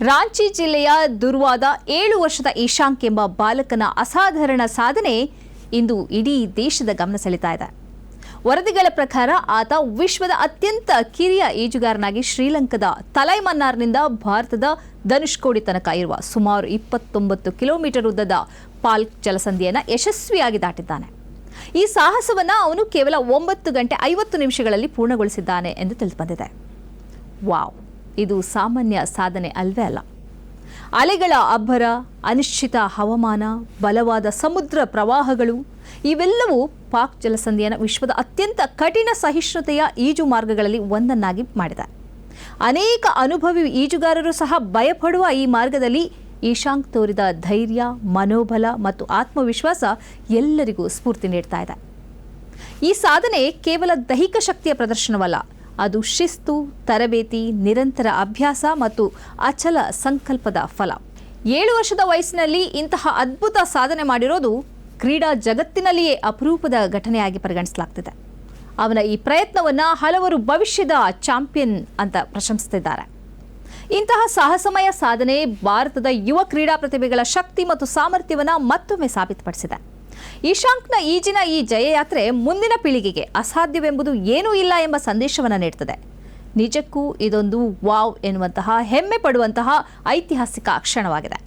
ರಾಂಚಿ ಜಿಲ್ಲೆಯ ದುರ್ವಾದ 7 ವರ್ಷದ ಈಶಾಂಕ್ ಎಂಬ ಬಾಲಕನ ಅಸಾಧಾರಣ ಸಾಧನೆ ಇಂದು ಇಡೀ ದೇಶದ ಗಮನ ಸೆಳೀತಾ ಇದೆ. ವರದಿಗಳ ಪ್ರಕಾರ ಆತ ವಿಶ್ವದ ಅತ್ಯಂತ ಕಿರಿಯ ಈಜುಗಾರನಾಗಿ ಶ್ರೀಲಂಕಾದ ತಲೈಮನ್ನಾರ್ನಿಂದ ಭಾರತದ ಧನುಷ್ಕೋಡಿ ತನಕ ಇರುವ ಸುಮಾರು 29 ಕಿಲೋಮೀಟರ್ ಉದ್ದದ ಪಾಲ್ಕ್ ಜಲಸಂಧಿಯನ್ನು ಯಶಸ್ವಿಯಾಗಿ ದಾಟಿದ್ದಾನೆ. ಈ ಸಾಹಸವನ್ನು ಅವನು ಕೇವಲ 9 ಗಂಟೆ 50 ನಿಮಿಷಗಳಲ್ಲಿ ಪೂರ್ಣಗೊಳಿಸಿದ್ದಾನೆ ಎಂದು ತಿಳಿದುಬಂದಿದೆ. ವಾವ್, ಇದು ಸಾಮಾನ್ಯ ಸಾಧನೆ ಅಲ್ವೇ ಅಲ್ಲ. ಅಲೆಗಳ ಅಬ್ಬರ, ಅನಿಶ್ಚಿತ ಹವಾಮಾನ, ಬಲವಾದ ಸಮುದ್ರ ಪ್ರವಾಹಗಳು ಇವೆಲ್ಲವೂ ಪಾಕ್ ಜಲಸಂಧಿಯನ್ನು ವಿಶ್ವದ ಅತ್ಯಂತ ಕಠಿಣ ಸಹಿಷ್ಣುತೆಯ ಈಜು ಮಾರ್ಗಗಳಲ್ಲಿ ಒಂದನ್ನಾಗಿ ಮಾಡಿದೆ. ಅನೇಕ ಅನುಭವಿ ಈಜುಗಾರರು ಸಹ ಭಯಪಡುವ ಈ ಮಾರ್ಗದಲ್ಲಿ ಈಶಾಂಕ್ ತೋರಿದ ಧೈರ್ಯ, ಮನೋಬಲ ಮತ್ತು ಆತ್ಮವಿಶ್ವಾಸ ಎಲ್ಲರಿಗೂ ಸ್ಫೂರ್ತಿ ನೀಡ್ತಾ ಇದೆ. ಈ ಸಾಧನೆ ಕೇವಲ ದೈಹಿಕ ಶಕ್ತಿಯ ಪ್ರದರ್ಶನವಲ್ಲ, ಅದು ಶಿಸ್ತು, ತರಬೇತಿ, ನಿರಂತರ ಅಭ್ಯಾಸ ಮತ್ತು ಅಚಲ ಸಂಕಲ್ಪದ ಫಲ. 7 ವರ್ಷದ ವಯಸ್ಸಿನಲ್ಲಿ ಇಂತಹ ಅದ್ಭುತ ಸಾಧನೆ ಮಾಡಿರೋದು ಕ್ರೀಡಾ ಜಗತ್ತಿನಲ್ಲಿಯೇ ಅಪರೂಪದ ಘಟನೆಯಾಗಿ ಪರಿಗಣಿಸಲಾಗ್ತಿದೆ. ಅವನ ಈ ಪ್ರಯತ್ನವನ್ನು ಹಲವರು ಭವಿಷ್ಯದ ಚಾಂಪಿಯನ್ ಅಂತ ಪ್ರಶಂಸಿಸಿದ್ದಾರೆ. ಇಂತಹ ಸಾಹಸಮಯ ಸಾಧನೆ ಭಾರತದ ಯುವ ಕ್ರೀಡಾ ಪ್ರತಿಭೆಗಳ ಶಕ್ತಿ ಮತ್ತು ಸಾಮರ್ಥ್ಯವನ್ನು ಮತ್ತೊಮ್ಮೆ ಸಾಬೀತುಪಡಿಸಿದೆ. ಈಶಾಂಕ್ನ ಈಜಿನ ಈ ಜಯಯಾತ್ರೆ ಮುಂದಿನ ಪೀಳಿಗೆಗೆ ಅಸಾಧ್ಯವೆಂಬುದು ಏನೂ ಇಲ್ಲ ಎಂಬ ಸಂದೇಶವನ್ನು ನೀಡುತ್ತದೆ. ನಿಜಕ್ಕೂ ಇದೊಂದು ವಾವ್ ಎನ್ನುವಂತಹ, ಹೆಮ್ಮೆ ಪಡುವಂತಹ ಐತಿಹಾಸಿಕ ಕ್ಷಣವಾಗಿದೆ.